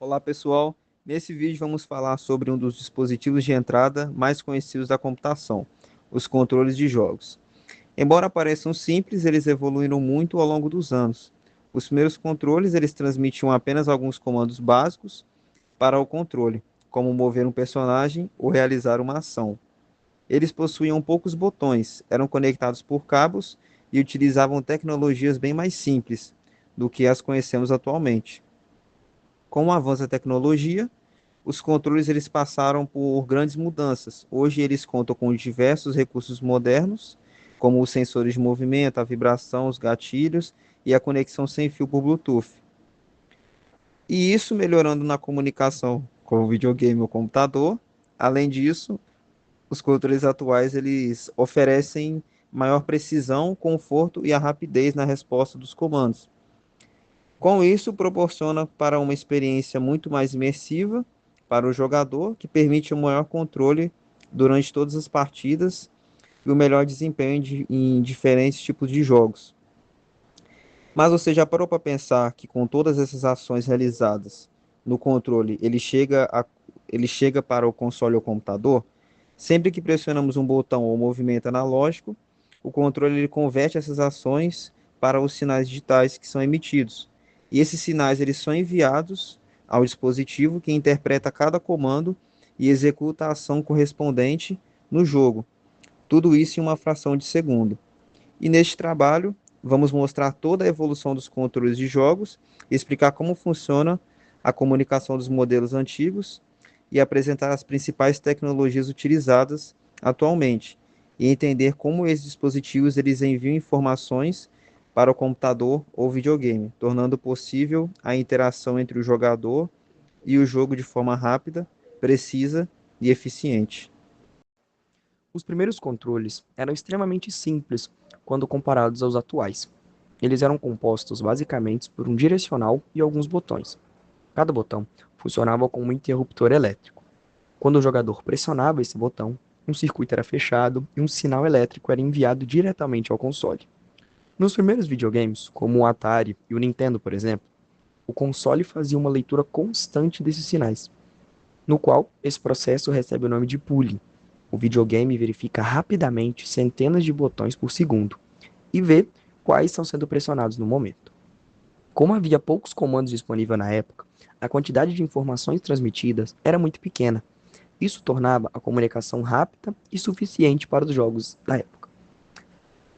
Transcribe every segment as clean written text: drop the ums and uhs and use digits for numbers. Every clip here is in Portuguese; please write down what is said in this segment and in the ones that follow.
Olá pessoal, nesse vídeo vamos falar sobre um dos dispositivos de entrada mais conhecidos da computação, os controles de jogos. Embora pareçam simples, eles evoluíram muito ao longo dos anos. Os primeiros controles eles transmitiam apenas alguns comandos básicos para o controle, como mover um personagem ou realizar uma ação. Eles possuíam poucos botões, eram conectados por cabos e utilizavam tecnologias bem mais simples do que as conhecemos atualmente. Com o avanço da tecnologia, os controles eles passaram por grandes mudanças. Hoje eles contam com diversos recursos modernos, como os sensores de movimento, a vibração, os gatilhos e a conexão sem fio por Bluetooth. E isso melhorando na comunicação com o videogame ou computador. Além disso, os controles atuais eles oferecem maior precisão, conforto e a rapidez na resposta dos comandos. Com isso, proporciona para uma experiência muito mais imersiva para o jogador, que permite um maior controle durante todas as partidas e o melhor desempenho em diferentes tipos de jogos. Mas você já parou para pensar que com todas essas ações realizadas no controle, ele chega para o console ou computador? Sempre que pressionamos um botão ou movimento analógico, o controle ele converte essas ações para os sinais digitais que são emitidos. E esses sinais eles são enviados ao dispositivo que interpreta cada comando e executa a ação correspondente no jogo. Tudo isso em uma fração de segundo. E neste trabalho, vamos mostrar toda a evolução dos controles de jogos, explicar como funciona a comunicação dos modelos antigos e apresentar as principais tecnologias utilizadas atualmente e entender como esses dispositivos eles enviam informações para o computador ou videogame, tornando possível a interação entre o jogador e o jogo de forma rápida, precisa e eficiente. Os primeiros controles eram extremamente simples quando comparados aos atuais. Eles eram compostos basicamente por um direcional e alguns botões. Cada botão funcionava como um interruptor elétrico. Quando o jogador pressionava esse botão, um circuito era fechado e um sinal elétrico era enviado diretamente ao console. Nos primeiros videogames, como o Atari e o Nintendo, por exemplo, o console fazia uma leitura constante desses sinais, no qual esse processo recebe o nome de pooling. O videogame verifica rapidamente centenas de botões por segundo e vê quais estão sendo pressionados no momento. Como havia poucos comandos disponíveis na época, a quantidade de informações transmitidas era muito pequena. Isso tornava a comunicação rápida e suficiente para os jogos da época.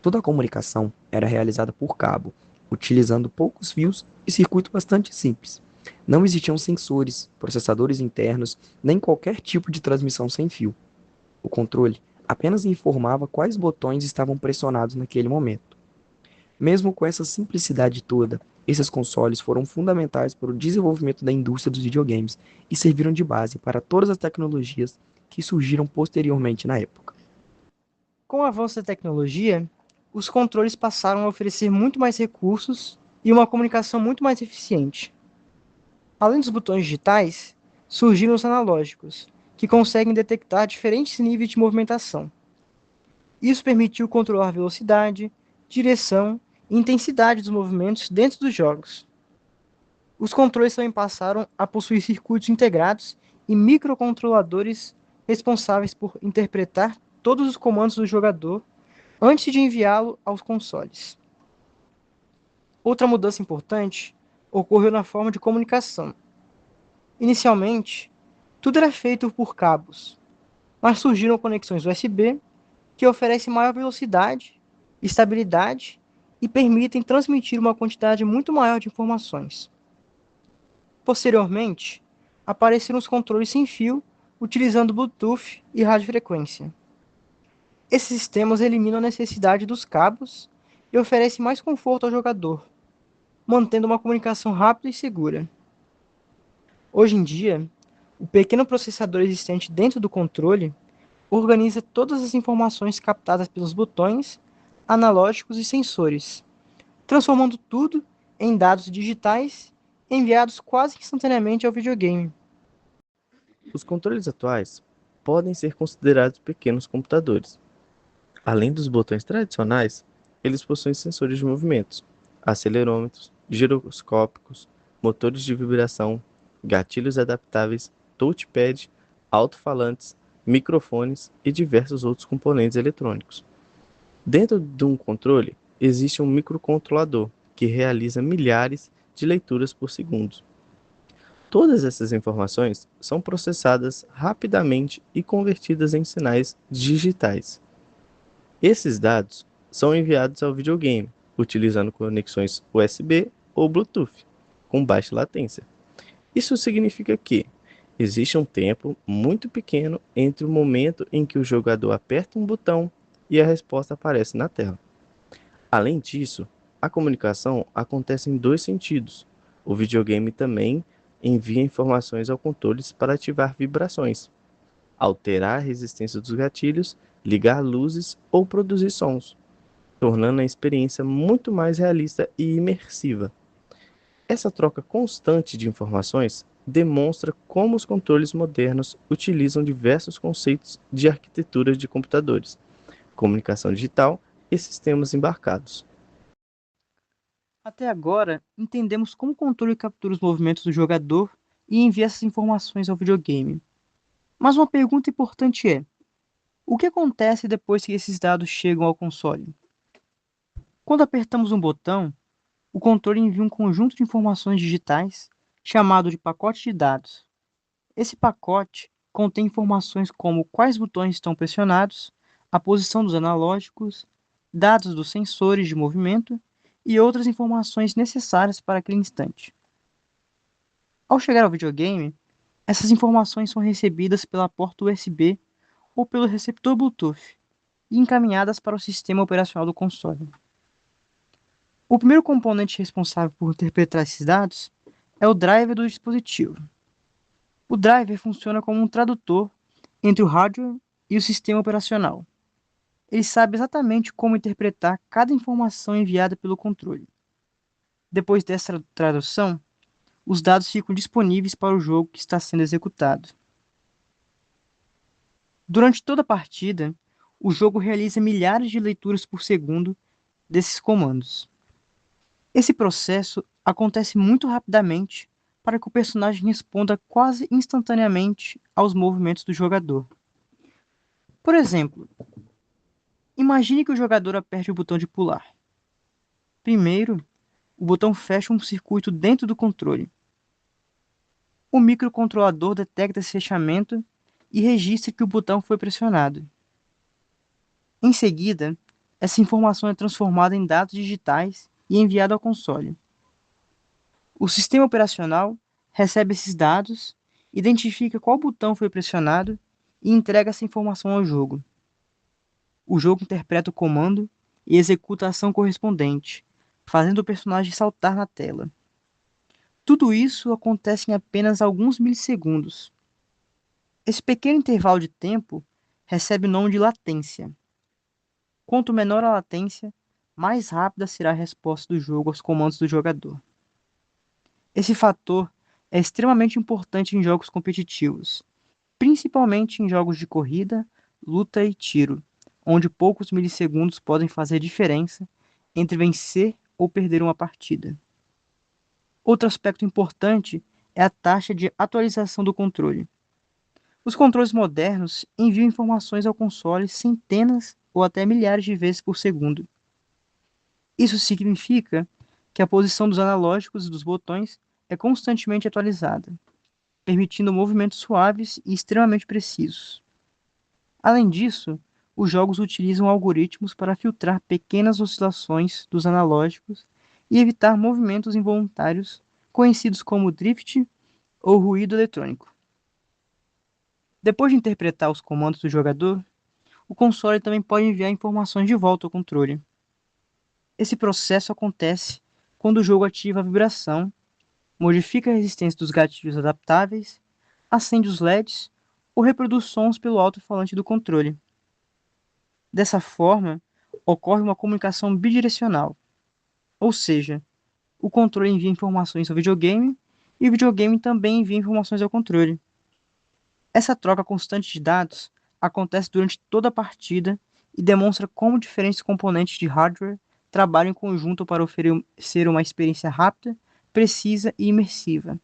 Toda a comunicação era realizada por cabo, utilizando poucos fios e circuito bastante simples. Não existiam sensores, processadores internos, nem qualquer tipo de transmissão sem fio. O controle apenas informava quais botões estavam pressionados naquele momento. Mesmo com essa simplicidade toda, esses consoles foram fundamentais para o desenvolvimento da indústria dos videogames e serviram de base para todas as tecnologias que surgiram posteriormente na época. Com o avanço da tecnologia, os controles passaram a oferecer muito mais recursos e uma comunicação muito mais eficiente. Além dos botões digitais, surgiram os analógicos, que conseguem detectar diferentes níveis de movimentação. Isso permitiu controlar velocidade, direção e intensidade dos movimentos dentro dos jogos. Os controles também passaram a possuir circuitos integrados e microcontroladores responsáveis por interpretar todos os comandos do jogador antes de enviá-lo aos consoles. Outra mudança importante ocorreu na forma de comunicação. Inicialmente, tudo era feito por cabos, mas surgiram conexões USB que oferecem maior velocidade, estabilidade e permitem transmitir uma quantidade muito maior de informações. Posteriormente, apareceram os controles sem fio utilizando Bluetooth e radiofrequência. Esses sistemas eliminam a necessidade dos cabos e oferecem mais conforto ao jogador, mantendo uma comunicação rápida e segura. Hoje em dia, o pequeno processador existente dentro do controle organiza todas as informações captadas pelos botões, analógicos e sensores, transformando tudo em dados digitais enviados quase instantaneamente ao videogame. Os controles atuais podem ser considerados pequenos computadores. Além dos botões tradicionais, eles possuem sensores de movimentos, acelerômetros, giroscópicos, motores de vibração, gatilhos adaptáveis, touchpad, alto-falantes, microfones e diversos outros componentes eletrônicos. Dentro de um controle, existe um microcontrolador que realiza milhares de leituras por segundo. Todas essas informações são processadas rapidamente e convertidas em sinais digitais. Esses dados são enviados ao videogame, utilizando conexões USB ou Bluetooth, com baixa latência. Isso significa que existe um tempo muito pequeno entre o momento em que o jogador aperta um botão e a resposta aparece na tela. Além disso, a comunicação acontece em dois sentidos. O videogame também envia informações ao controle para ativar vibrações, alterar a resistência dos gatilhos, ligar luzes ou produzir sons, tornando a experiência muito mais realista e imersiva. Essa troca constante de informações demonstra como os controles modernos utilizam diversos conceitos de arquitetura de computadores, comunicação digital e sistemas embarcados. Até agora, entendemos como o controle captura os movimentos do jogador e envia essas informações ao videogame. Mas uma pergunta importante é: o que acontece depois que esses dados chegam ao console? Quando apertamos um botão, o controle envia um conjunto de informações digitais chamado de pacote de dados. Esse pacote contém informações como quais botões estão pressionados, a posição dos analógicos, dados dos sensores de movimento e outras informações necessárias para aquele instante. Ao chegar ao videogame, essas informações são recebidas pela porta USB ou pelo receptor Bluetooth e encaminhadas para o sistema operacional do console. O primeiro componente responsável por interpretar esses dados é o driver do dispositivo. O driver funciona como um tradutor entre o hardware e o sistema operacional. Ele sabe exatamente como interpretar cada informação enviada pelo controle. Depois dessa tradução, os dados ficam disponíveis para o jogo que está sendo executado. Durante toda a partida, o jogo realiza milhares de leituras por segundo desses comandos. Esse processo acontece muito rapidamente para que o personagem responda quase instantaneamente aos movimentos do jogador. Por exemplo, imagine que o jogador aperte o botão de pular. Primeiro, o botão fecha um circuito dentro do controle. O microcontrolador detecta esse fechamento e registra que o botão foi pressionado. Em seguida, essa informação é transformada em dados digitais e enviada ao console. O sistema operacional recebe esses dados, identifica qual botão foi pressionado e entrega essa informação ao jogo. O jogo interpreta o comando e executa a ação correspondente, fazendo o personagem saltar na tela. Tudo isso acontece em apenas alguns milissegundos. Esse pequeno intervalo de tempo recebe o nome de latência. Quanto menor a latência, mais rápida será a resposta do jogo aos comandos do jogador. Esse fator é extremamente importante em jogos competitivos, principalmente em jogos de corrida, luta e tiro, onde poucos milissegundos podem fazer diferença entre vencer ou perder uma partida. Outro aspecto importante é a taxa de atualização do controle. Os controles modernos enviam informações ao console centenas ou até milhares de vezes por segundo. Isso significa que a posição dos analógicos e dos botões é constantemente atualizada, permitindo movimentos suaves e extremamente precisos. Além disso, os jogos utilizam algoritmos para filtrar pequenas oscilações dos analógicos e evitar movimentos involuntários, conhecidos como drift ou ruído eletrônico. Depois de interpretar os comandos do jogador, o console também pode enviar informações de volta ao controle. Esse processo acontece quando o jogo ativa a vibração, modifica a resistência dos gatilhos adaptáveis, acende os LEDs ou reproduz sons pelo alto-falante do controle. Dessa forma, ocorre uma comunicação bidirecional, ou seja, o controle envia informações ao videogame e o videogame também envia informações ao controle. Essa troca constante de dados acontece durante toda a partida e demonstra como diferentes componentes de hardware trabalham em conjunto para oferecer uma experiência rápida, precisa e imersiva.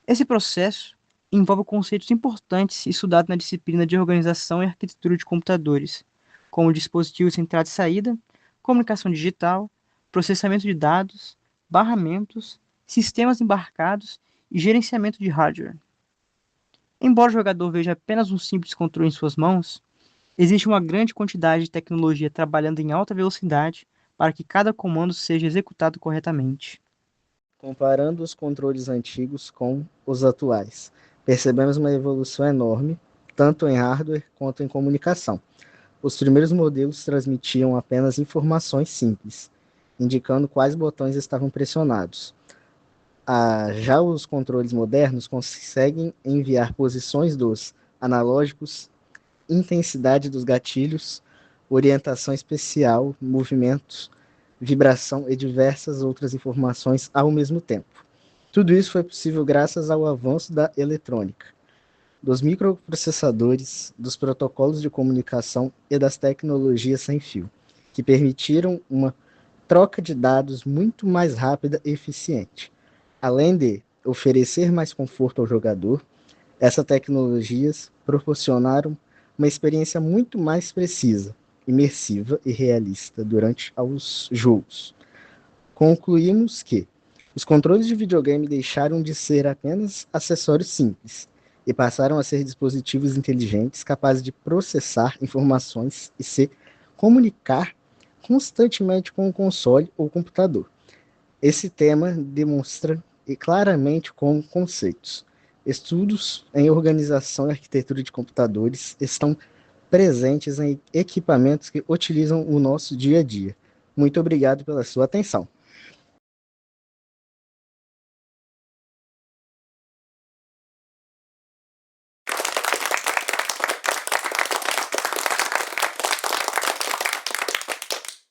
Esse processo envolve conceitos importantes estudados na disciplina de Organização e Arquitetura de Computadores, como dispositivos de entrada e saída, comunicação digital, processamento de dados, barramentos, sistemas embarcados e gerenciamento de hardware. Embora o jogador veja apenas um simples controle em suas mãos, existe uma grande quantidade de tecnologia trabalhando em alta velocidade para que cada comando seja executado corretamente. Comparando os controles antigos com os atuais, percebemos uma evolução enorme, tanto em hardware quanto em comunicação. Os primeiros modelos transmitiam apenas informações simples, indicando quais botões estavam pressionados. Já os controles modernos conseguem enviar posições dos analógicos, intensidade dos gatilhos, orientação especial, movimentos, vibração e diversas outras informações ao mesmo tempo. Tudo isso foi possível graças ao avanço da eletrônica, dos microprocessadores, dos protocolos de comunicação e das tecnologias sem fio, que permitiram uma troca de dados muito mais rápida e eficiente. Além de oferecer mais conforto ao jogador, essas tecnologias proporcionaram uma experiência muito mais precisa, imersiva e realista durante os jogos. Concluímos que os controles de videogame deixaram de ser apenas acessórios simples e passaram a ser dispositivos inteligentes capazes de processar informações e se comunicar constantemente com o console ou computador. Esse tema demonstra claramente com conceitos. Estudos em organização e arquitetura de computadores estão presentes em equipamentos que utilizam o nosso dia a dia. Muito obrigado pela sua atenção.